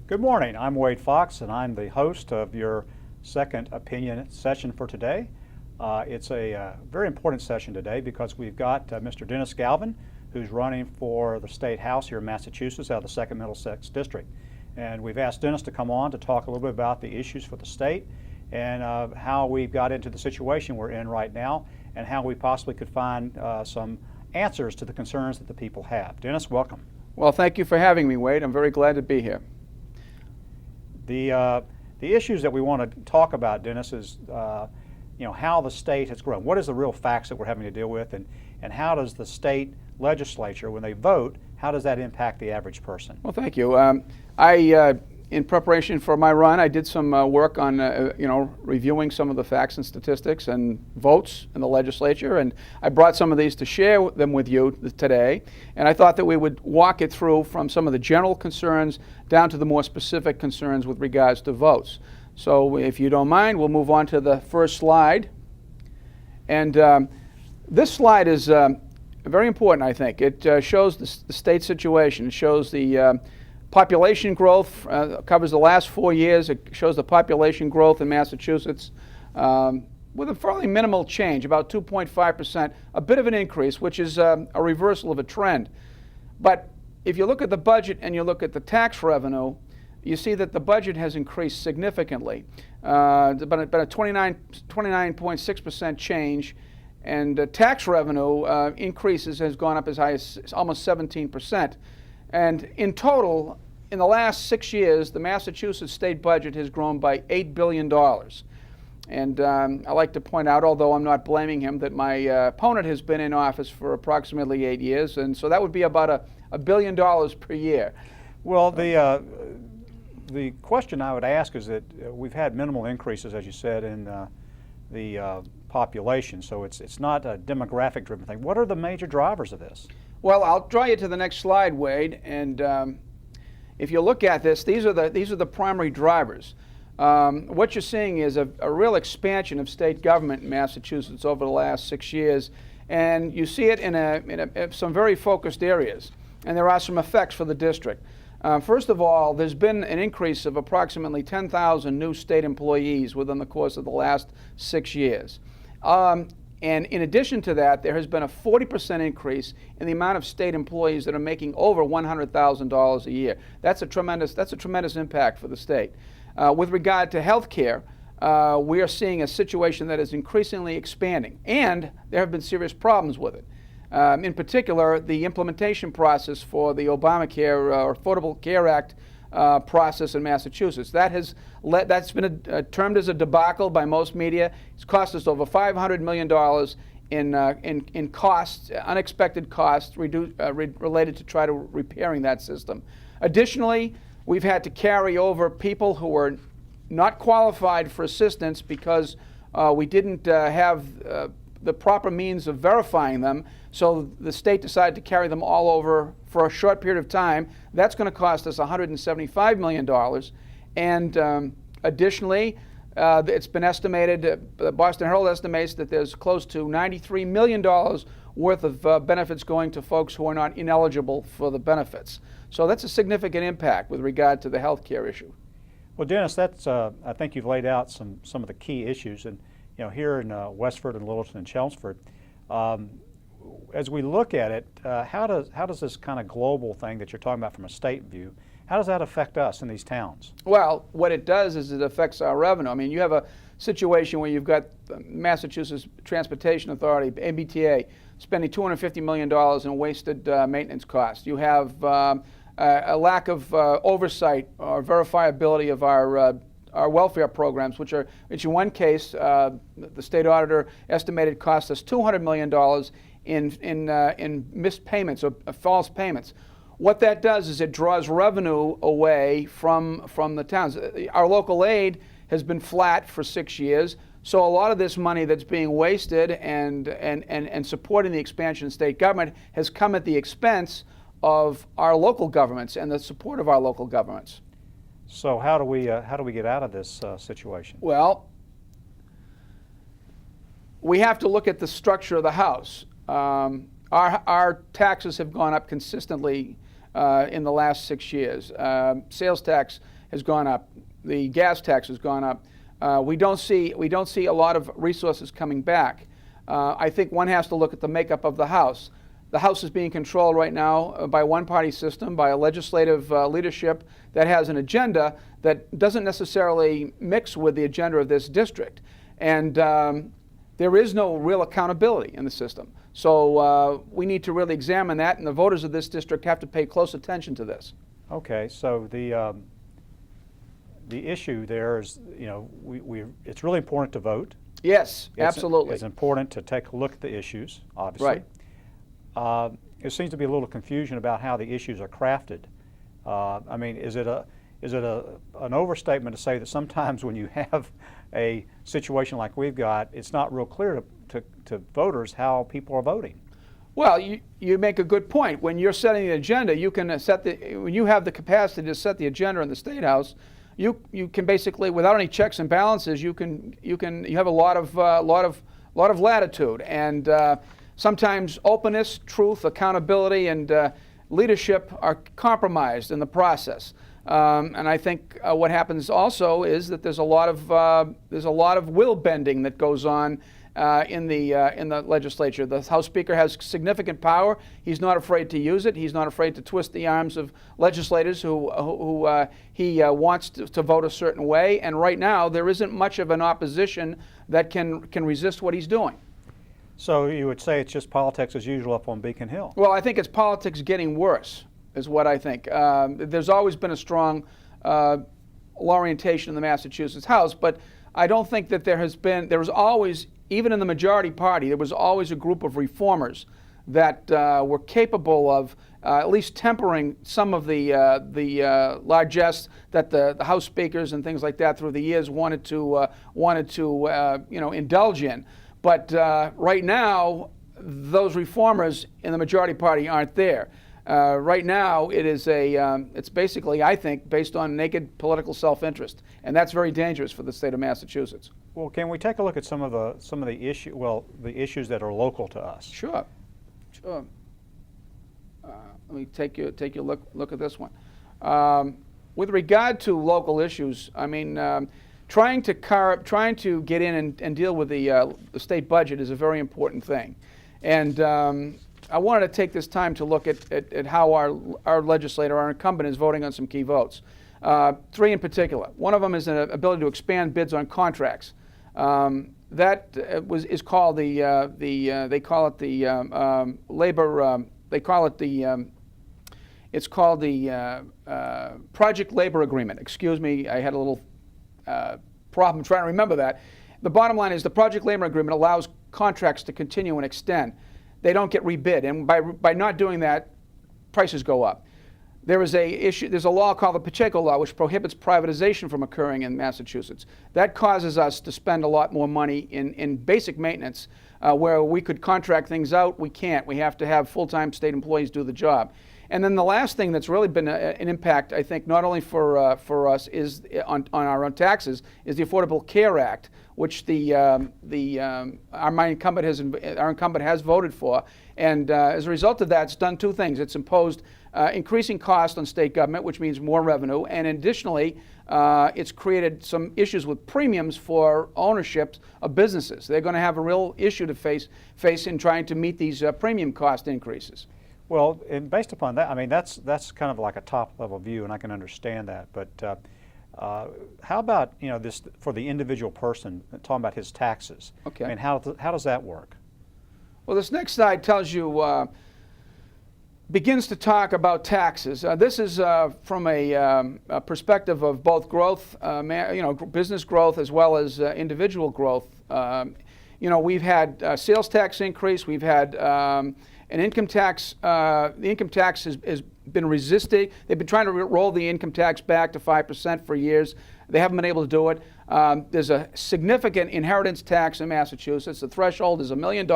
Good morning. I'm Wade Fox, and I'm the host of your second opinion session for today. It's a very important session today because we've got Mr. Dennis Galvin, who's running for the State House here in Massachusetts out of the 2nd Middlesex District. And we've asked Dennis to come on to talk a little bit about the issues for the state and how we got into the situation we're in right now and how we possibly could find some answers to the concerns that the people have. Dennis, welcome. Well, thank you for having me, Wade. I'm very glad to be here. The issues that we want to talk about, Dennis, is how the state has grown. What is the real facts that we're having to deal with, and how does the state legislature, when they vote, how does that impact the average person? Well, thank you. In preparation for my run, I did some work on reviewing some of the facts and statistics and votes in the legislature, and I brought some of these to share them with you today. And I thought that we would walk it through from some of the general concerns down to the more specific concerns with regards to votes. So if you don't mind, we'll move on to the first slide. And this slide is very important, I think. It shows the state situation. It shows the population growth, covers the last 4 years. It shows the population growth in Massachusetts with a fairly minimal change, about 2.5%, a bit of an increase, which is a reversal of a trend. But if you look at the budget and you look at the tax revenue, you see that the budget has increased significantly, about a 29.6% change, and tax revenue increases has gone up as high as almost 17%. And in total, in the last 6 years, the Massachusetts state budget has grown by $8 billion. And I like to point out, although I'm not blaming him, that my opponent has been in office for approximately 8 years, and so that would be about $1 billion per year. Well, the question I would ask is that we've had minimal increases, as you said, in the population, so it's not a demographic-driven thing. What are the major drivers of this? Well, I'll draw you to the next slide, Wade, and if you look at this, these are the primary drivers. What you're seeing is a real expansion of state government in Massachusetts over the last 6 years, and you see it in some very focused areas, and there are some effects for the district. First of all, there's been an increase of approximately 10,000 new state employees within the course of the last 6 years. And in addition to that, there has been a 40% increase in the amount of state employees that are making over $100,000 a year. That's a tremendous impact for the state. With regard to health care, we are seeing a situation that is increasingly expanding, and there have been serious problems with it. In particular, the implementation process for the Obamacare or Affordable Care Act process in Massachusetts. That's been termed as a debacle by most media. It's cost us over $500 million in costs, unexpected costs related to try to repairing that system. Additionally, we've had to carry over people who are not qualified for assistance because we didn't have the proper means of verifying them, so the state decided to carry them all over for a short period of time. That's going to cost us $175 million. And additionally, it's been estimated, the Boston Herald estimates that there's close to $93 million worth of benefits going to folks who are not ineligible for the benefits. So that's a significant impact with regard to the health care issue. Well, Dennis, I think you've laid out some of the key issues. And here in Westford and Littleton and Chelmsford, as we look at it, how does this kind of global thing that you're talking about from a state view, how does that affect us in these towns? Well, what it does is it affects our revenue. I mean, you have a situation where you've got the Massachusetts Transportation Authority, MBTA, spending $250 million in wasted maintenance costs. You have a lack of oversight or verifiability of our welfare programs, which in one case, the state auditor estimated cost us $200 million in missed payments or false payments. What that does is it draws revenue away from the towns. Our local aid has been flat for 6 years, so a lot of this money that's being wasted and supporting the expansion of state government has come at the expense of our local governments and the support of our local governments. So how do we get out of this situation? Well, we have to look at the structure of the House. Our taxes have gone up consistently in the last 6 years. Sales tax has gone up. The gas tax has gone up. We don't see a lot of resources coming back. I think one has to look at the makeup of the House. The House is being controlled right now by a one-party system, by a legislative leadership that has an agenda that doesn't necessarily mix with the agenda of this district. And there is no real accountability in the system. So we need to really examine that, and the voters of this district have to pay close attention to this. Okay, so the issue there is, it's really important to vote. Yes, absolutely. It's important to take a look at the issues, obviously. Right. There seems to be a little confusion about how the issues are crafted. I mean, is it an overstatement to say that sometimes when you have a situation like we've got, it's not real clear to voters how people are voting? Well, you make a good point. When you're setting the agenda, you can when you have the capacity to set the agenda in the State House, you can basically, without any checks and balances, you have a lot of latitude, and sometimes openness, truth, accountability, and leadership are compromised in the process. And I think what happens also is that there's a lot of will bending that goes on in the legislature. The House Speaker has significant power. He's not afraid to use it. He's not afraid to twist the arms of legislators who he wants to vote a certain way. And right now, there isn't much of an opposition that can resist what he's doing. So you would say it's just politics as usual up on Beacon Hill? Well, I think it's politics getting worse, is what I think. There's always been a strong orientation in the Massachusetts House, but I don't think that there was always, even in the majority party, there was always a group of reformers that were capable of at least tempering some of the largesse that the House speakers and things like that through the years wanted to indulge in. But right now, those reformers in the majority party aren't there. Right now, it's basically, I think, based on naked political self-interest, and that's very dangerous for the state of Massachusetts. Well, can we take a look at some of the issues that are local to us? Sure. Let me take you look at this one. With regard to local issues, I mean, trying to get in and deal with the state budget is a very important thing, and I wanted to take this time to look at how our legislator, our incumbent, is voting on some key votes. Three in particular. One of them is an ability to expand bids on contracts. That is called it's called the Project Labor Agreement. Excuse me, I had a little problem trying to remember that. The bottom line is the Project Labor Agreement allows contracts to continue and extend. They don't get rebid, and by not doing that, prices go up. There's a law called the Pacheco Law, which prohibits privatization from occurring in Massachusetts. That causes us to spend a lot more money in basic maintenance, where we could contract things out. We can't. We have to have full-time state employees do the job. And then the last thing that's really been an impact, I think, not only for us is on our own taxes, is the Affordable Care Act, which our incumbent has voted for. And as a result of that, it's done two things. It's imposed increasing cost on state government, which means more revenue, and additionally, it's created some issues with premiums for ownership of businesses. They're going to have a real issue to face in trying to meet these premium cost increases. Well, and based upon that, I mean, that's kind of like a top-level view, and I can understand that. But how about this for the individual person, talking about his taxes? Okay. I mean, how does that work? Well, this next slide tells you begins to talk about taxes. This is from a perspective of both growth, business growth as well as individual growth. We've had sales tax increase. We've had an income tax. The income tax has been resisted. They've been trying to roll the income tax back to 5% for years. They haven't been able to do it. There's a significant inheritance tax in Massachusetts. The threshold is $1 million.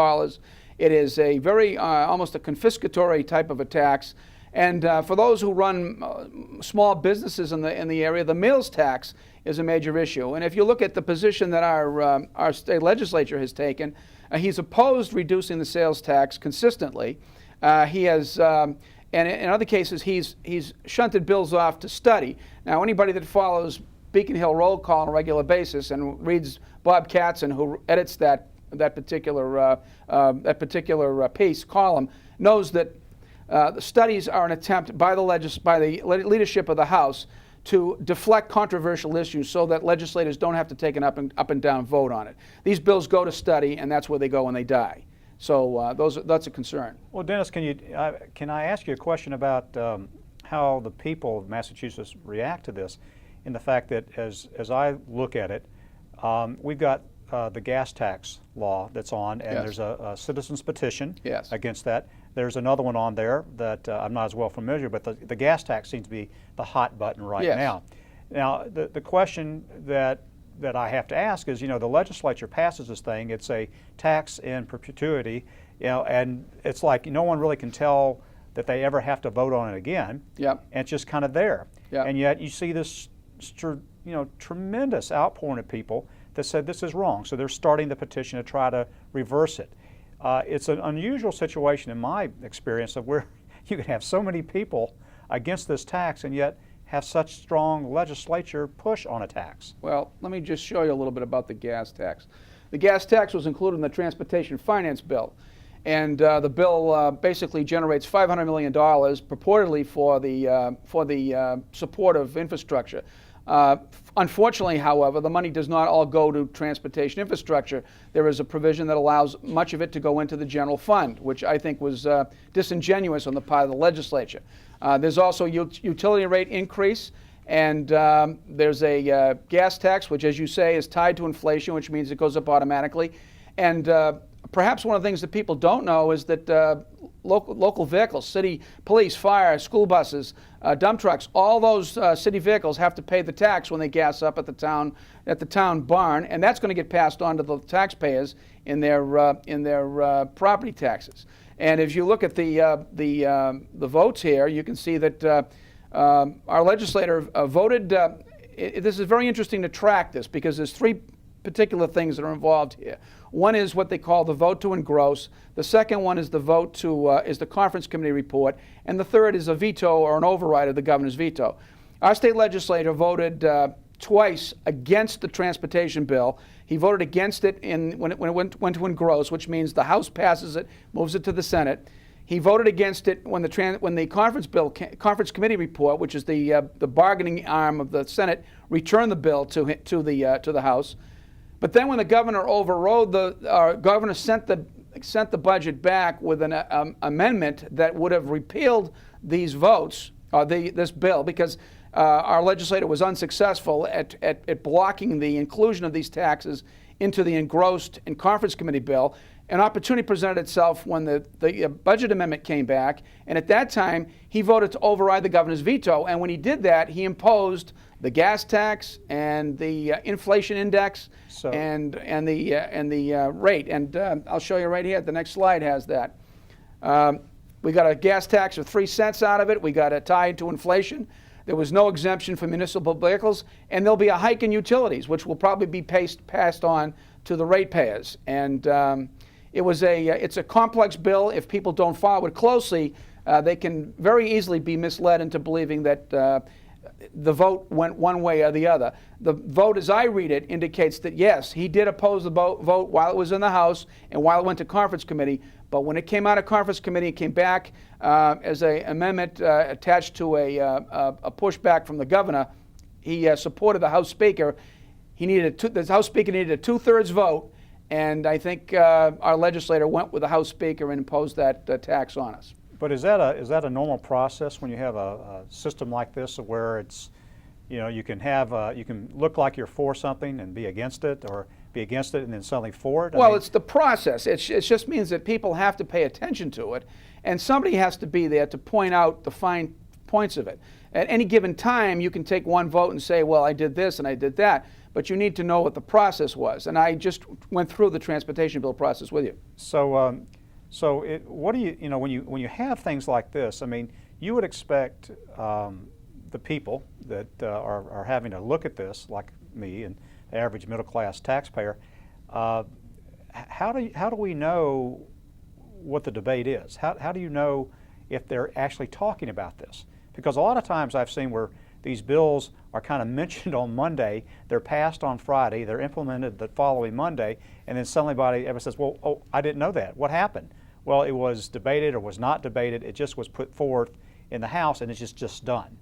It is a very almost a confiscatory type of a tax. And for those who run small businesses in the area, the meals tax is a major issue. And if you look at the position that our state legislature has taken, he's opposed reducing the sales tax consistently. He has and in other cases, he's shunted bills off to study. Now, anybody that follows Beacon Hill Roll Call on a regular basis and reads Bob Katzen, who edits that particular piece column, knows that the studies are an attempt by the leadership of the House to deflect controversial issues so that legislators don't have to take an up and down vote on it. These bills go to study, and that's where they go when they die. So that's a concern. Well, Dennis, can I ask you a question about how the people of Massachusetts react to this, in the fact that as I look at it, we've got the gas tax law that's on, and Yes. there's a citizen's petition Yes. against that. There's another one on there that I'm not as well familiar with, but the gas tax seems to be the hot button right Yes. now. Now, the question that I have to ask is, the legislature passes this thing. It's a tax in perpetuity, and it's like no one really can tell that they ever have to vote on it again. Yep. And it's just kind of there. Yep. And yet you see this, tremendous outpouring of people that said this is wrong. So they're starting the petition to try to reverse it. It's an unusual situation in my experience of where you can have so many people against this tax and yet have such strong legislature push on a tax. Well, let me just show you a little bit about the gas tax. The gas tax was included in the Transportation Finance Bill, and the bill basically generates $500 million purportedly for the support of infrastructure. Unfortunately, however, the money does not all go to transportation infrastructure. There is a provision that allows much of it to go into the general fund, which I think was disingenuous on the part of the legislature. There's also utility rate increase, and there's a gas tax, which, as you say, is tied to inflation, which means it goes up automatically. And perhaps one of the things that people don't know is that local vehicles, city police, fire, school buses, dump trucks, all those city vehicles have to pay the tax when they gas up at the town barn, and that's going to get passed on to the taxpayers in their property taxes. And if you look at the votes here, you can see that our legislator voted. This is very interesting to track this because there's three particular things that are involved here. One is what they call the vote to engross. The second one is the vote to is the conference committee report, and the third is a veto or an override of the governor's veto. Our state legislator voted twice against the transportation bill. He voted against it when it went to engross, which means the House passes it, moves it to the Senate. He voted against it when the conference committee report, which is the bargaining arm of the Senate, returned the bill to the House. But then when the governor overrode governor sent the budget back with an amendment that would have repealed these votes, this bill, because our legislator was unsuccessful at blocking the inclusion of these taxes into the engrossed and conference committee bill. An opportunity presented itself when the budget amendment came back, and at that time he voted to override the governor's veto. And when he did that, he imposed the gas tax and the inflation index and the rate. And I'll show you right here. The next slide has that. We got a gas tax of 3 cents out of it. We got it tied to inflation. There was no exemption for municipal vehicles, and there'll be a hike in utilities, which will probably be passed on to the ratepayers. And it's a complex bill. If people don't follow it closely, they can very easily be misled into believing that the vote went one way or the other. The vote, as I read it, indicates that yes, he did oppose the vote while it was in the House and while it went to conference committee. But when it came out of conference committee, it came back as an amendment attached to a pushback from the governor. He supported the House Speaker. The House Speaker needed a 2/3 vote, and I think our legislator went with the House Speaker and imposed that tax on us. But is that a normal process when you have a system like this, where it's, you can look like you're for something and be against it, or be against it and then suddenly for it? Well, it's the process. It just means that people have to pay attention to it, and somebody has to be there to point out the fine points of it. At any given time, you can take one vote and say, well, I did this and I did that, but you need to know what the process was. And I just went through the transportation bill process with you. So, what do when you have things like this? I mean, you would expect the people that are having to look at this, like me and the average middle-class taxpayer. How do we know what the debate is? How do you know if they're actually talking about this. Because a lot of times I've seen where these bills are kind of mentioned on Monday, they're passed on Friday, they're implemented the following Monday, and then suddenly everybody says, well, oh, I didn't know that. What happened? Well, it was debated or was not debated. It just was put forth in the House, and it's just done.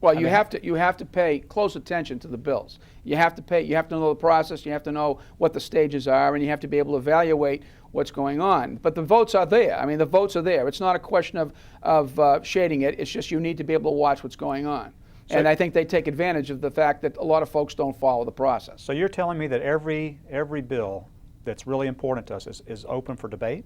Well, you have to pay close attention to the bills. You have to know the process, you have to know what the stages are, and you have to be able to evaluate what's going on. But the votes are there. I mean, the votes are there. It's not a question of shading it. It's just you need to be able to watch what's going on. So, and I think they take advantage of the fact that a lot of folks don't follow the process. So you're telling me that every bill that's really important to us is open for debate?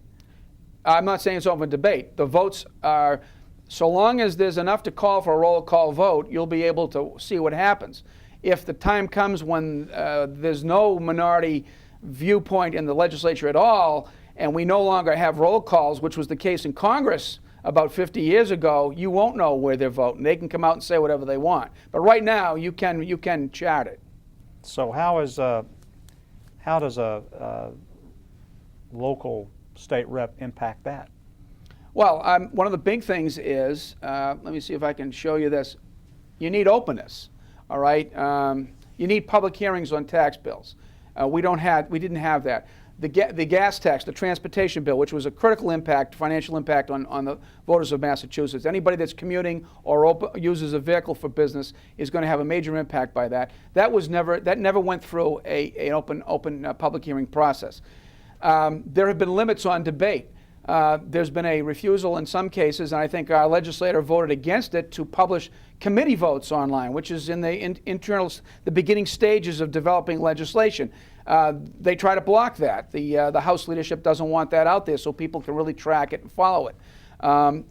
I'm not saying it's open for debate. The votes are, so long as there's enough to call for a roll call vote, you'll be able to see what happens. If the time comes when there's no minority viewpoint in the legislature at all, and we no longer have roll calls, which was the case in Congress about 50 years ago, you won't know where they're voting. They can come out and say whatever they want. But right now, you can chart it. So how does a local state rep impact that? Well, one of the big things is, let me see if I can show you this. You need openness, all right? You need public hearings on tax bills. We didn't have that. The gas tax, the transportation bill, which was a critical impact, financial impact on the voters of Massachusetts. Anybody that's commuting or uses a vehicle for business is going to have a major impact by that. That never went through an open public hearing process. There have been limits on debate. There's been a refusal in some cases, and I think our legislator voted against it, to publish committee votes online, which is in the beginning stages of developing legislation. They try to block that. The House leadership doesn't want that out there so people can really track it and follow it.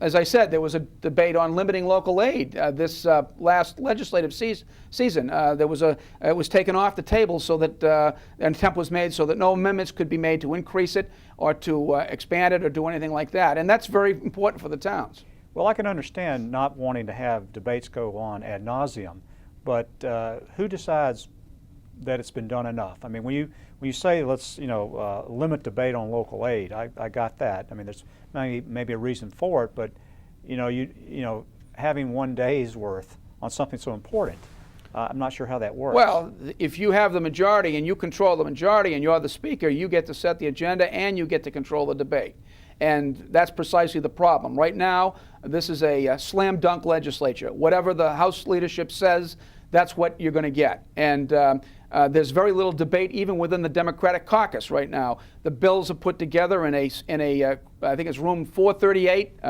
As I said, there was a debate on limiting local aid this last legislative season. It was taken off the table so that an attempt was made so that no amendments could be made to increase it or to expand it or do anything like that. And that's very important for the towns. Well, I can understand not wanting to have debates go on ad nauseum, but who decides that it's been done enough? I mean, when you say let's limit debate on local aid, I got that. I mean, there's maybe a reason for it, but having one day's worth on something so important, I'm not sure how that works. Well, if you have the majority and you control the majority and you're the speaker, you get to set the agenda and you get to control the debate. And that's precisely the problem. Right now, this is a slam dunk legislature. Whatever the House leadership says, that's what you're going to get. And there's very little debate even within the Democratic caucus right now. The bills are put together in a I think it's room 438.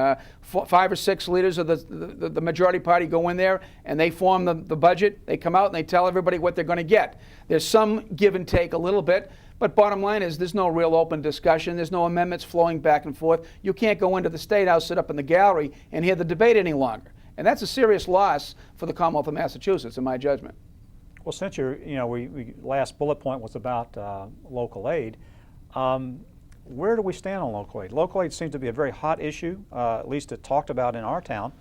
5 or 6 leaders of the majority party go in there and they form the budget. They come out and they tell everybody what they're going to get. There's some give and take a little bit, but bottom line is there's no real open discussion. There's no amendments flowing back and forth. You can't go into the State House, sit up in the gallery, and hear the debate any longer. And that's a serious loss for the Commonwealth of Massachusetts, in my judgment. Well, since we last bullet point was about local aid, where do we stand on local aid? Local aid seems to be a very hot issue, at least it's talked about in our town,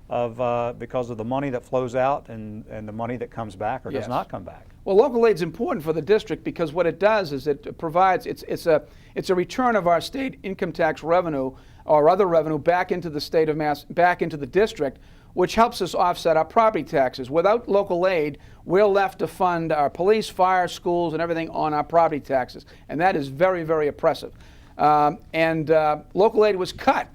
because of the money that flows out and the money that comes back or does not come back. Well, local aid is important for the district because what it does is it provides it's a return of our state income tax revenue or other revenue back into the state of back into the district, which helps us offset our property taxes. Without local aid, we're left to fund our police, fire, schools, and everything on our property taxes, and that is very, very oppressive. Local aid was cut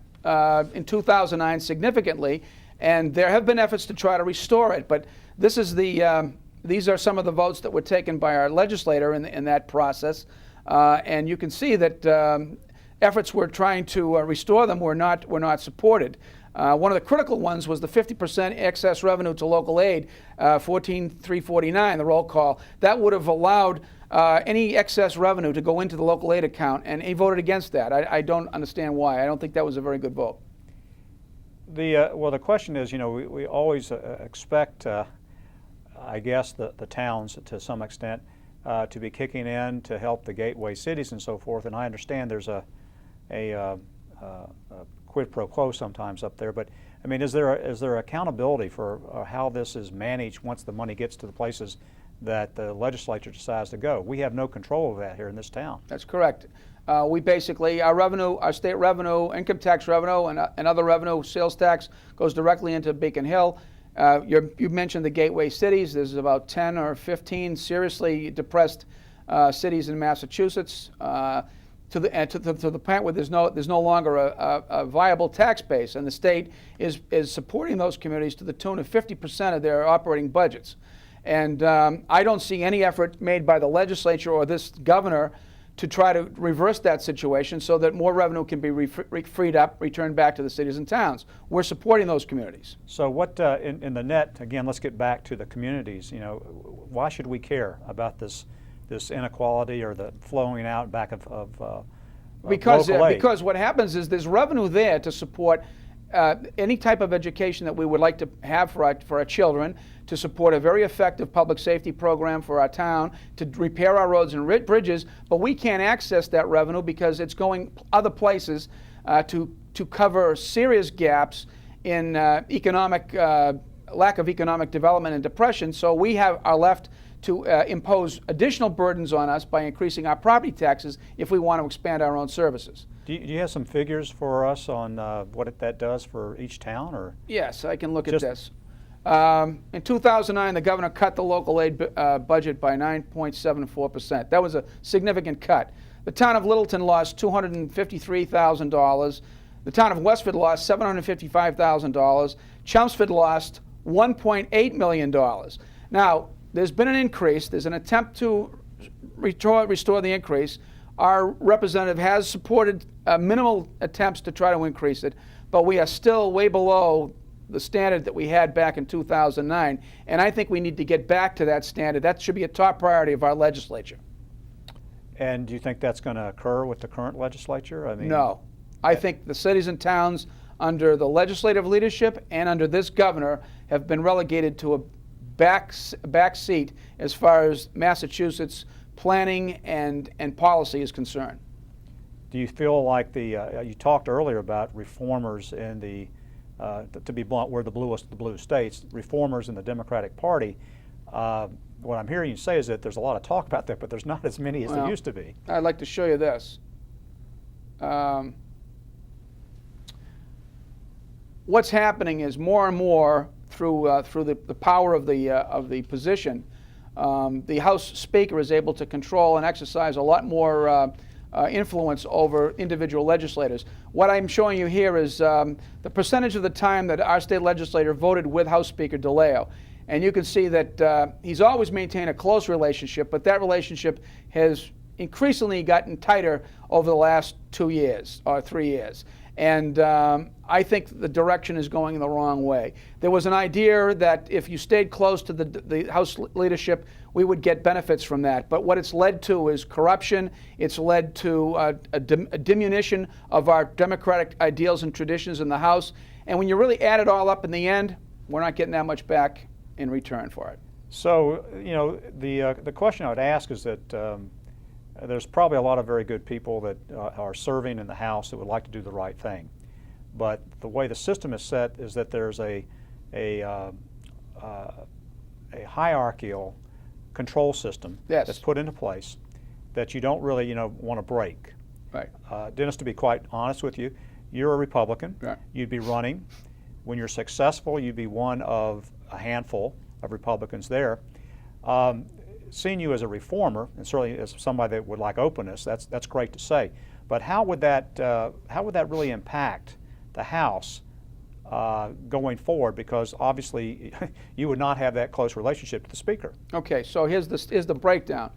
in 2009 significantly, and there have been efforts to try to restore it, but this is these are some of the votes that were taken by our legislator in that process, and you can see that efforts were trying to restore them were not supported. One of the critical ones was the 50% excess revenue to local aid, 14,349, the roll call. That would have allowed any excess revenue to go into the local aid account, and he voted against that. I don't understand why. I don't think that was a very good vote. The question is, we always expect, I guess, the towns to some extent to be kicking in to help the gateway cities and so forth, and I understand there's a quid pro quo sometimes up there, but I mean, is there accountability for how this is managed once the money gets to the places that the legislature decides to go. We have no control of that here in this town. That's correct. We basically, our revenue, our state revenue, income tax revenue, and other revenue, sales tax, goes directly into Beacon Hill. You mentioned the gateway cities. There's about 10 or 15 seriously depressed cities in Massachusetts, to the point where there's no longer a viable tax base, and the state is supporting those communities to the tune of 50% of their operating budgets. And I don't see any effort made by the legislature or this governor to try to reverse that situation so that more revenue can be freed up, returned back to the cities and towns. We're supporting those communities. So what, in the net, again, let's get back to the communities. You know, why should we care about this inequality or the flowing out back of local aid? Because what happens is there's revenue there to support any type of education that we would like to have for our children, to support a very effective public safety program for our town, to repair our roads and bridges, but we can't access that revenue because it's going other places to cover serious gaps in economic lack of economic development and depression. So we are left to impose additional burdens on us by increasing our property taxes if we want to expand our own services. Do you have some figures for us on what that does for each town? Or yes, I can look at this. In 2009, the governor cut the local aid budget by 9.74%. That was a significant cut. The town of Littleton lost $253,000. The town of Westford lost $755,000. Chelmsford lost $1.8 million. Now, there's been an increase. There's an attempt to restore the increase. Our representative has supported minimal attempts to try to increase it, but we are still way below the standard that we had back in 2009, and I think we need to get back to that standard. That should be a top priority of our legislature. And do you think that's going to occur with the current legislature? I mean, no. I think the cities and towns under the legislative leadership and under this governor have been relegated to a back seat as far as Massachusetts planning and policy is concerned. Do you feel like you talked earlier about reformers in the, to be blunt, we're the bluest of the blue states, reformers in the Democratic Party. What I'm hearing you say is that there's a lot of talk about that, but there's not as many as there used to be. I'd like to show you this. What's happening is more and more through the power of the position, the House Speaker is able to control and exercise a lot more influence over individual legislators. What I'm showing you here is the percentage of the time that our state legislator voted with House Speaker DeLeo. And you can see that he's always maintained a close relationship, but that relationship has increasingly gotten tighter over the last 2 years or 3 years. And I think the direction is going the wrong way. There was an idea that if you stayed close to the House leadership, we would get benefits from that. But what it's led to is corruption. It's led to a diminution of our democratic ideals and traditions in the House. And when you really add it all up in the end, we're not getting that much back in return for it. So, you know, the question I would ask is that there's probably a lot of very good people that are serving in the House that would like to do the right thing. But the way the system is set is that there's a hierarchical control system that's put into place that you don't really, want to break. Right. Dennis, to be quite honest with you, you're a Republican. Right. You'd be running. When you're successful, you'd be one of a handful of Republicans there. Seeing you as a reformer, and certainly as somebody that would like openness, that's great to say. But how would that really impact the House going forward? Because obviously you would not have that close relationship to the Speaker. Okay, so here's the breakdown.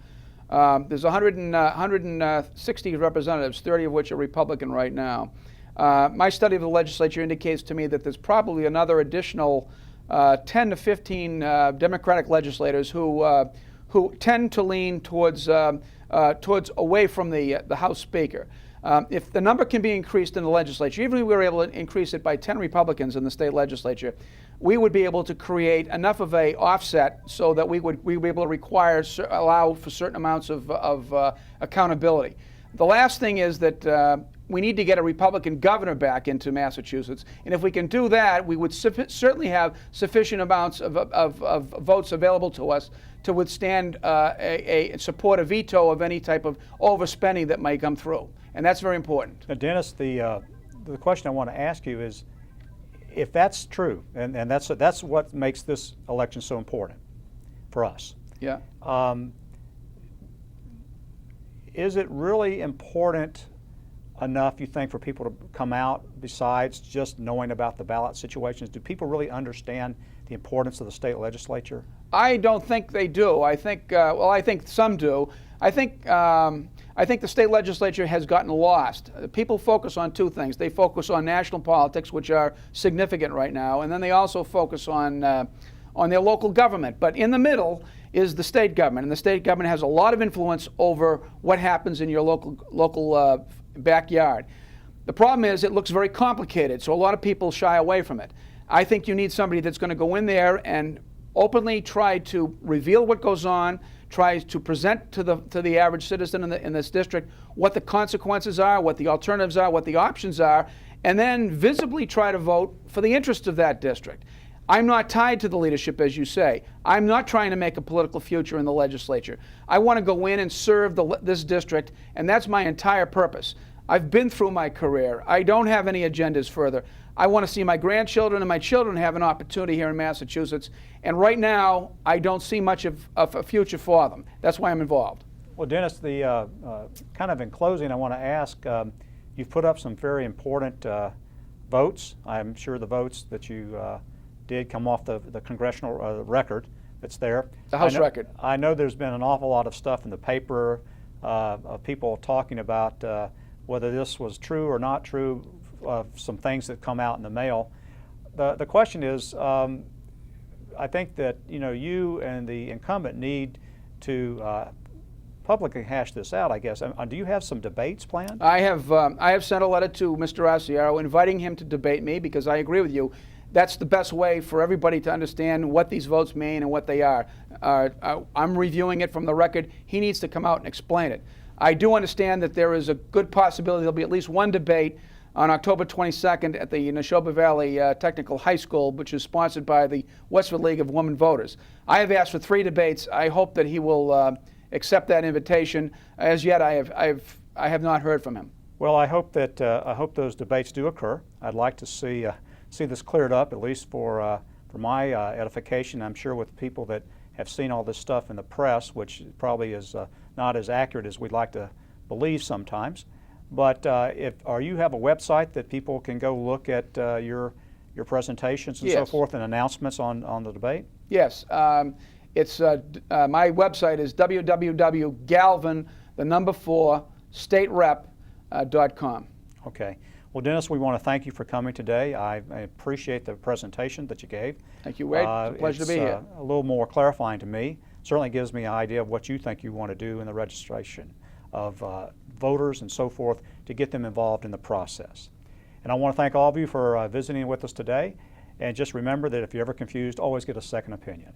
There's 160 representatives, 30 of which are Republican right now. My study of the legislature indicates to me that there's probably another additional 10 to 15 Democratic legislators who tend to lean towards away from the House Speaker. If the number can be increased in the legislature, even if we were able to increase it by 10 Republicans in the state legislature, we would be able to create enough of a offset so that we'd be able to allow for certain amounts of accountability. The last thing is that we need to get a Republican governor back into Massachusetts. And if we can do that, we would certainly have sufficient amounts of votes available to us to withstand support a veto of any type of overspending that might come through. And that's very important. Now, Dennis, the question I want to ask you is, if that's true, and that's what makes this election so important for us. Yeah. Is it really important enough, you think, for people to come out besides just knowing about the ballot situations? Do people really understand the importance of the state legislature? I don't think they do. I think, well, I think some do. I think the state legislature has gotten lost. People focus on two things. They focus on national politics, which are significant right now, and then they also focus on their local government. But in the middle is the state government, and the state government has a lot of influence over what happens in your local backyard. The problem is it looks very complicated, so a lot of people shy away from it. I think you need somebody that's going to go in there and openly try to reveal what goes on, try to present to the average citizen in this district what the consequences are, what the alternatives are, what the options are, and then visibly try to vote for the interests of that district. I'm not tied to the leadership, as you say. I'm not trying to make a political future in the legislature. I want to go in and serve this district, and that's my entire purpose. I've been through my career. I don't have any agendas further. I want to see my grandchildren and my children have an opportunity here in Massachusetts, and right now I don't see much of a future for them. That's why I'm involved. Well, Dennis, the kind of in closing, I want to ask, you've put up some very important votes. I'm sure the votes that you did come off the congressional record that's there. The House record. I know there's been an awful lot of stuff in the paper of people talking about whether this was true or not true, some things that come out in the mail. The question is, I think that you and the incumbent need to publicly hash this out, I guess. Do you have some debates planned? I have sent a letter to Mr. Asiero inviting him to debate me, because I agree with you. That's the best way for everybody to understand what these votes mean and what they are. I'm reviewing it from the record. He needs to come out and explain it. I do understand that there is a good possibility there'll be at least one debate on October 22nd at the Neshoba Valley Technical High School, which is sponsored by the Westford League of Women Voters. I have asked for 3 debates. I hope that he will accept that invitation. As yet, I have not heard from him. Well, I hope that I hope those debates do occur. I'd like to see this cleared up, at least for my edification. I'm sure with people that have seen all this stuff in the press, which probably is not as accurate as we'd like to believe sometimes. But you have a website that people can go look at your presentations and so forth, and announcements on the debate? Yes. It's my website is www.galvin4staterep.com. Okay. Well, Dennis, we want to thank you for coming today. I appreciate the presentation that you gave. Thank you, Wade. It's a pleasure to be here. A little more clarifying to me. Certainly gives me an idea of what you think you want to do in the registration of voters and so forth to get them involved in the process. And I want to thank all of you for visiting with us today. And just remember that if you're ever confused, always get a second opinion.